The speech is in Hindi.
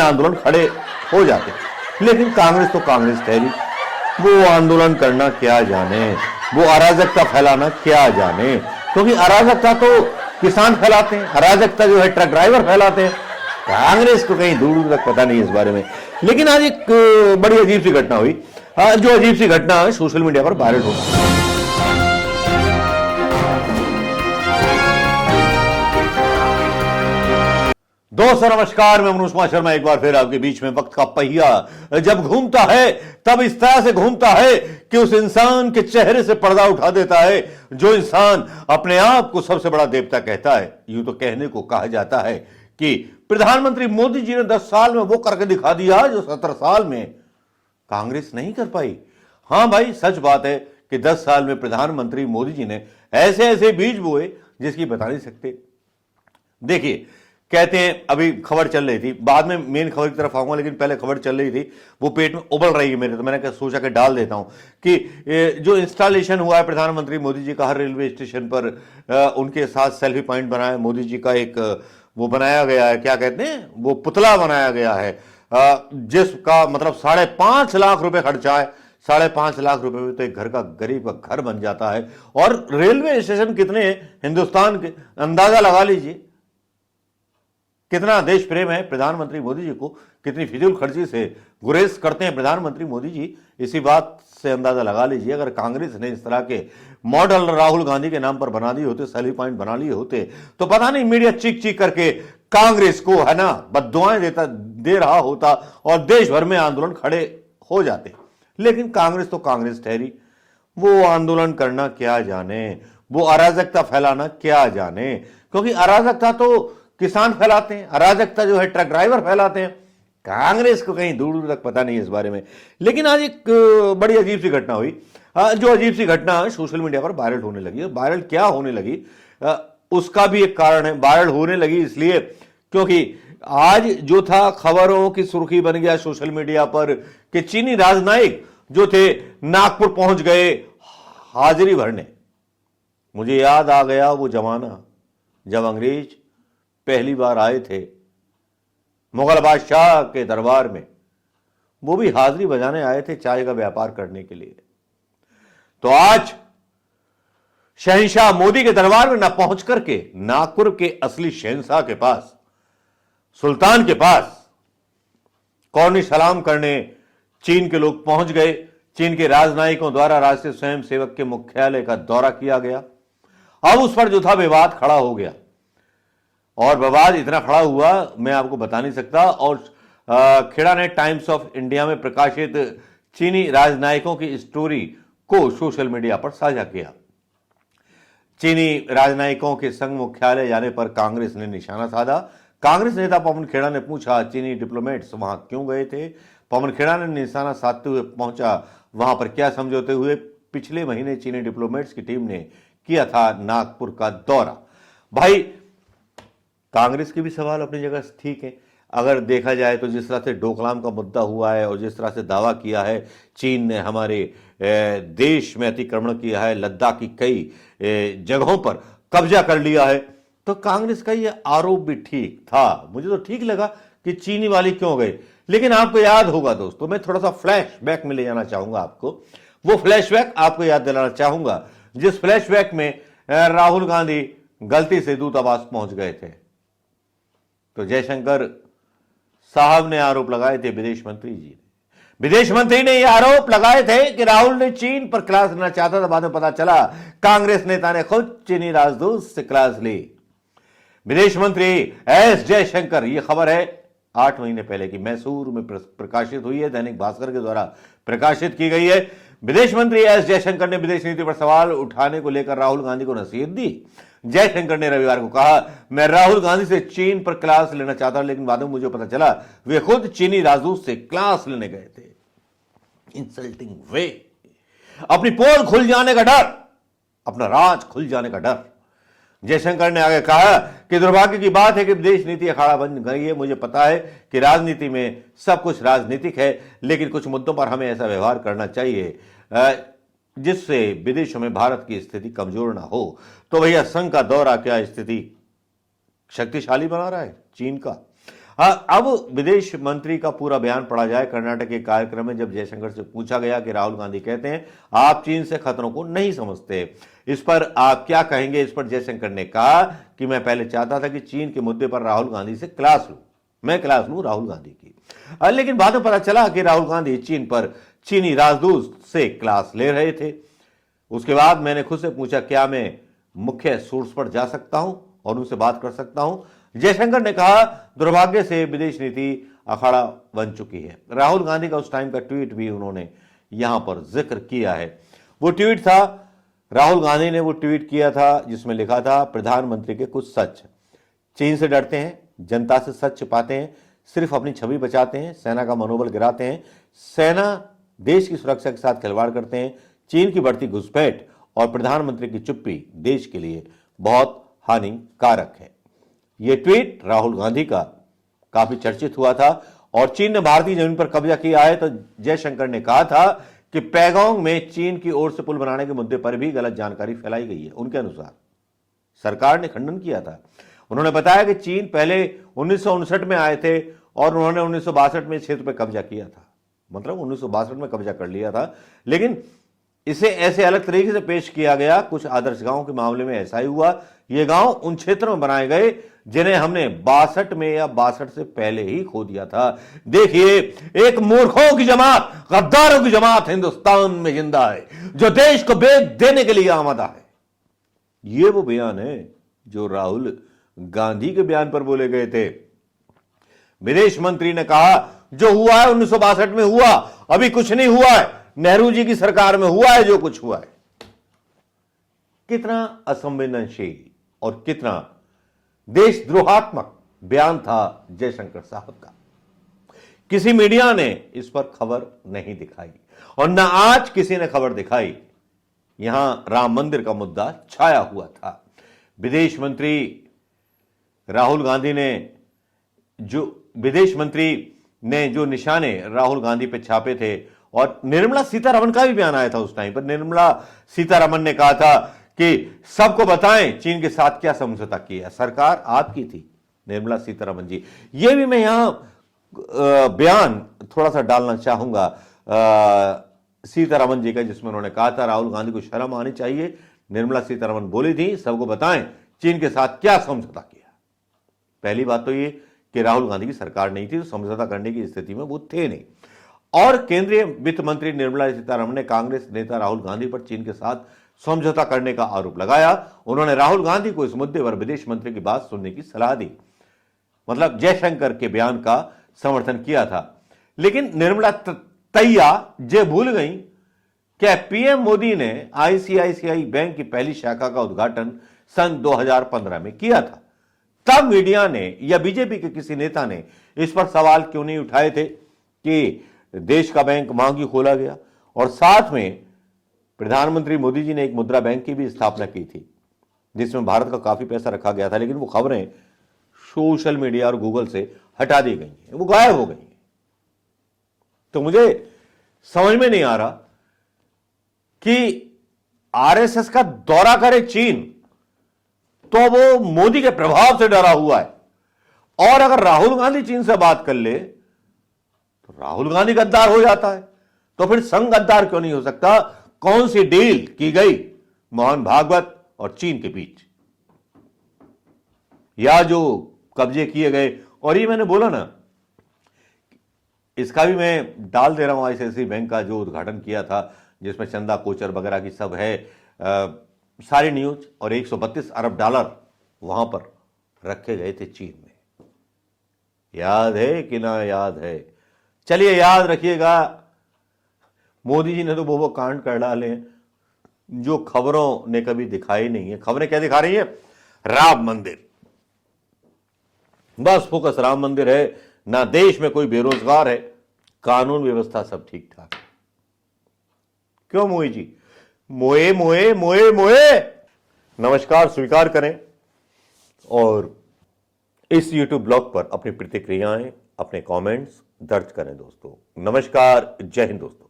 आंदोलन खड़े हो जाते। लेकिन कांग्रेस तो कांग्रेस ठहरी, वो आंदोलन करना क्या जाने, वो अराजकता फैलाना क्या जाने, क्योंकि अराजकता तो किसान फैलाते हैं, अराजकता जो है ट्रक ड्राइवर फैलाते हैं। कांग्रेस को कहीं दूर दूर तक पता नहीं इस बारे में। लेकिन आज एक बड़ी अजीब सी घटना हुई, जो अजीब सी घटना सोशल मीडिया पर वायरल हो गई। दोस्तों नमस्कार, मैं मनोज कुमार शर्मा एक बार फिर आपके बीच में। वक्त का पहिया जब घूमता है तब इस तरह से घूमता है कि उस इंसान के चेहरे से पर्दा उठा देता है जो इंसान अपने आप को सबसे बड़ा देवता कहता है। यूं तो कहने को कहा जाता है कि प्रधानमंत्री मोदी जी ने 10 साल में वो करके दिखा दिया जो 17 साल में कांग्रेस नहीं कर पाई। हां भाई, सच बात है कि 10 साल में प्रधानमंत्री मोदी जी ने ऐसे ऐसे बीज बोए जिसकी बता नहीं सकते। देखिए, कहते हैं, अभी खबर चल रही थी, बाद में मेन खबर की तरफ आऊंगा, लेकिन पहले खबर चल रही थी, वो पेट में उबल रही है मेरे, तो मैंने सोचा कि डाल देता हूं कि जो इंस्टॉलेशन हुआ है प्रधानमंत्री मोदी जी का हर रेलवे स्टेशन पर, उनके साथ सेल्फी पॉइंट बनाया मोदी जी का, एक वो बनाया गया है, क्या कहते हैं, वो पुतला बनाया गया है, जिसका मतलब 5.5 लाख रुपए खर्चा है। 5.5 लाख रुपए में तो एक घर का, गरीब का घर बन जाता है। और रेलवे स्टेशन कितने हिंदुस्तान के, अंदाजा लगा लीजिए कितना देश प्रेम है प्रधानमंत्री मोदी जी को, कितनी फिजूल खर्ची से गुरेज करते हैं प्रधानमंत्री मोदी जी। इसी बात से अंदाजा लगा लीजिए, अगर कांग्रेस ने इस तरह के मॉडल राहुल गांधी के नाम पर बना दिए होते, सेल्फी पॉइंट बना लिए होते, तो पता नहीं मीडिया चीख चीख करके कांग्रेस को, है ना, बद्दुआएं दे रहा होता और देश भर में आंदोलन खड़े हो जाते। लेकिन कांग्रेस तो कांग्रेस ठहरी, वो आंदोलन करना क्या जाने, वो अराजकता फैलाना क्या जाने, क्योंकि अराजकता तो किसान फैलाते हैं, अराजकता जो है ट्रक ड्राइवर फैलाते हैं। कांग्रेस को कहीं दूर दूर तक पता नहीं इस बारे में। लेकिन आज एक बड़ी अजीब सी घटना हुई, जो अजीब सी घटना सोशल मीडिया पर वायरल होने लगी। वायरल क्या होने लगी, उसका भी एक कारण है। वायरल होने लगी इसलिए क्योंकि आज जो था, खबरों की सुर्खी बन गया सोशल मीडिया पर कि चीनी राजनयिक जो थे नागपुर पहुंच गए हाजिरी भरने। मुझे याद आ गया वो जमाना जब अंग्रेज पहली बार आए थे मुगल बादशाह के दरबार में, वो भी हाजिरी बजाने आए थे चाय का व्यापार करने के लिए। तो आज शहंशाह मोदी के दरबार में न पहुंच करके नागपुर के असली शहंशाह के पास, सुल्तान के पास कौनी सलाम करने चीन के लोग पहुंच गए। चीन के राजनयिकों द्वारा राष्ट्रीय स्वयंसेवक के मुख्यालय का दौरा किया गया। अब उस पर जो था विवाद खड़ा हो गया, और विवाद इतना खड़ा हुआ मैं आपको बता नहीं सकता। और खेड़ा ने टाइम्स ऑफ इंडिया में प्रकाशित चीनी राजनयिकों की स्टोरी को सोशल मीडिया पर साझा किया। चीनी राजनयिकों के संघ मुख्यालय जाने पर कांग्रेस ने निशाना साधा। कांग्रेस नेता पवन खेड़ा ने पूछा, चीनी डिप्लोमेट्स वहां क्यों गए थे? पवन खेड़ा ने निशाना साधते हुए पहुंचा, वहां पर क्या समझौते हुए? पिछले महीने चीनी डिप्लोमेट्स की टीम ने किया था नागपुर का दौरा। भाई, कांग्रेस के भी सवाल अपनी जगह ठीक है। अगर देखा जाए तो जिस तरह से डोकलाम का मुद्दा हुआ है और जिस तरह से दावा किया है चीन ने हमारे देश में अतिक्रमण किया है, लद्दाख की कई जगहों पर कब्जा कर लिया है, तो कांग्रेस का ये आरोप भी ठीक था। मुझे तो ठीक लगा कि चीनी वाली क्यों गए। लेकिन आपको याद होगा दोस्तों, मैं थोड़ा सा फ्लैशबैक में ले जाना चाहूंगा आपको। वो फ्लैशबैक आपको याद दिलाना चाहूंगा जिस फ्लैशबैक में राहुल गांधी गलती से दूतावास पहुंच गए थे। तो जयशंकर साहब ने आरोप लगाए थे, विदेश मंत्री जी ने, विदेश मंत्री ने यह आरोप लगाए थे कि राहुल ने चीन पर क्लास लेना चाहता था। बाद में पता चला कांग्रेस नेता ने खुद चीनी राजदूत से क्लास ली। विदेश मंत्री एस जयशंकर, यह खबर है 8 महीने पहले की, मैसूर में प्रकाशित हुई है, दैनिक भास्कर के द्वारा प्रकाशित की गई है। विदेश मंत्री एस जयशंकर ने विदेश नीति पर सवाल उठाने को लेकर राहुल गांधी को नसीहत दी। जयशंकर ने रविवार को कहा, मैं राहुल गांधी से चीन पर क्लास लेना चाहता, लेकिन बाद में मुझे पता चला वे खुद चीनी राजदूत से क्लास लेने गए थे। इंसल्टिंग वे, अपनी पोल खुल जाने का डर, अपना राज खुल जाने का डर। जयशंकर ने आगे कहा कि दुर्भाग्य की बात है कि विदेश नीति अखाड़ा बन गई है। मुझे पता है कि राजनीति में सब कुछ राजनीतिक है, लेकिन कुछ मुद्दों पर हमें ऐसा व्यवहार करना चाहिए जिससे विदेशों में भारत की स्थिति कमजोर ना हो। तो भैया, संघ का दौरा क्या स्थिति शक्तिशाली बना रहा है चीन का? हाँ, अब विदेश मंत्री का पूरा बयान पढ़ा जाए। कर्नाटक के कार्यक्रम में जब जयशंकर से पूछा गया कि राहुल गांधी कहते हैं आप चीन से खतरों को नहीं समझते, इस पर आप क्या कहेंगे। इस पर जयशंकर ने कहा कि मैं पहले चाहता था कि चीन के मुद्दे पर राहुल गांधी से क्लास लूं, मैं क्लास लूं राहुल गांधी की, लेकिन बाद में पता चला कि राहुल गांधी चीन पर चीनी राजदूत से क्लास ले रहे थे। उसके बाद मैंने खुद से पूछा क्या मैं मुख्य सोर्स पर जा सकता हूं और उनसे बात कर सकता हूं। जयशंकर ने कहा दुर्भाग्य से विदेश नीति अखाड़ा बन चुकी है। राहुल गांधी का उस टाइम का ट्वीट भी उन्होंने यहां पर जिक्र किया है। वो ट्वीट था, राहुल गांधी ने वो ट्वीट किया था जिसमें लिखा था प्रधानमंत्री के कुछ सच, चीन से डरते हैं, जनता से सच छिपाते हैं, सिर्फ अपनी छवि बचाते हैं, सेना का मनोबल गिराते हैं, सेना देश की सुरक्षा के साथ खिलवाड़ करते हैं, चीन की बढ़ती घुसपैठ और प्रधानमंत्री की चुप्पी देश के लिए बहुत हानिकारक है। यह ट्वीट राहुल गांधी का काफी चर्चित हुआ था और चीन ने भारतीय जमीन पर कब्जा किया है। तो जयशंकर ने कहा था कि पैगोंग में चीन की ओर से पुल बनाने के मुद्दे पर भी गलत जानकारी फैलाई गई है। उनके अनुसार सरकार ने खंडन किया था। उन्होंने बताया कि चीन पहले 1959 में आए थे और उन्होंने 1962 में इस क्षेत्र पर कब्जा किया था, मतलब 1962 में कब्जा कर लिया था, लेकिन इसे ऐसे अलग तरीके से पेश किया गया। कुछ आदर्श गांवों के मामले में ऐसा ही हुआ। ये गांव उन क्षेत्रों में बनाए गए जिन्हें हमने 62 में या 62 से पहले ही खो दिया था। देखिए, एक मूर्खों की जमात, गद्दारों की जमात हिंदुस्तान में जिंदा है जो देश को बेच देने के लिए आमादा है। ये वो बयान है जो राहुल गांधी के बयान पर बोले गए थे। विदेश मंत्री ने कहा जो हुआ है 1962 में हुआ, अभी कुछ नहीं हुआ है, नेहरू जी की सरकार में हुआ है जो कुछ हुआ है। कितना असंवेदनशील और कितना देशद्रोहात्मक बयान था जयशंकर साहब का। किसी मीडिया ने इस पर खबर नहीं दिखाई और न आज किसी ने खबर दिखाई। यहां राम मंदिर का मुद्दा छाया हुआ था। विदेश मंत्री राहुल गांधी ने जो निशाने राहुल गांधी पे छापे थे, और निर्मला सीतारमण का भी बयान आया था उस टाइम पर। निर्मला सीतारमण ने कहा था कि सबको बताएं चीन के साथ क्या समझौता किया, सरकार आपकी थी निर्मला सीतारमण जी। ये भी मैं यहां बयान थोड़ा सा डालना चाहूंगा सीतारमण जी का, जिसमें उन्होंने कहा था राहुल गांधी को शर्म आनी चाहिए। निर्मला सीतारमण बोली थी सबको बताएं चीन के साथ क्या समझौता किया। पहली बात तो ये कि राहुल गांधी की सरकार नहीं थी तो समझौता करने की स्थिति में वो थे नहीं। और केंद्रीय वित्त मंत्री निर्मला सीतारमण ने कांग्रेस नेता राहुल गांधी पर चीन के साथ समझौता करने का आरोप लगाया। उन्होंने राहुल गांधी को इस मुद्दे पर विदेश मंत्री की बात सुनने की सलाह दी, मतलब जयशंकर के बयान का समर्थन किया था। लेकिन निर्मला तैया जे भूल गई क्या पीएम मोदी ने आईसीआईसीआई बैंक की पहली शाखा का उद्घाटन सन 2015 में किया था। तब मीडिया ने या बीजेपी के किसी नेता ने इस पर सवाल क्यों नहीं उठाए थे कि देश का बैंक वहां क्यों खोला गया। और साथ में प्रधानमंत्री मोदी जी ने एक मुद्रा बैंक की भी स्थापना की थी जिसमें भारत का काफी पैसा रखा गया था, लेकिन वो खबरें सोशल मीडिया और गूगल से हटा दी गई हैं, वो गायब हो गई हैं। तो मुझे समझ में नहीं आ रहा कि आरएसएस का दौरा करे चीन तो वो मोदी के प्रभाव से डरा हुआ है, और अगर राहुल गांधी चीन से बात कर ले तो राहुल गांधी गद्दार हो जाता है। तो फिर संघ गद्दार क्यों नहीं हो सकता। कौन सी डील की गई मोहन भागवत और चीन के बीच, या जो कब्जे किए गए। और ये मैंने बोला ना, इसका भी मैं डाल दे रहा हूं आईसीआईसीआई बैंक का जो उद्घाटन किया था जिसमें चंदा कोचर वगैरह की सब है, सारी न्यूज, और 132 अरब डॉलर वहां पर रखे गए थे चीन में। याद है कि ना याद है? चलिए याद रखिएगा। मोदी जी ने तो वो कांड कर डाले जो खबरों ने कभी दिखाई नहीं है। खबरें क्या दिखा रही है? राम मंदिर, बस फोकस राम मंदिर है। ना देश में कोई बेरोजगार है, कानून व्यवस्था सब ठीक ठाक। क्यों मोई जी? मोए मोए मोए मोए। नमस्कार स्वीकार करें और इस YouTube ब्लॉग पर अपनी प्रतिक्रियाएं, अपने कमेंट्स दर्ज करें दोस्तों। नमस्कार, जय हिंद दोस्तों।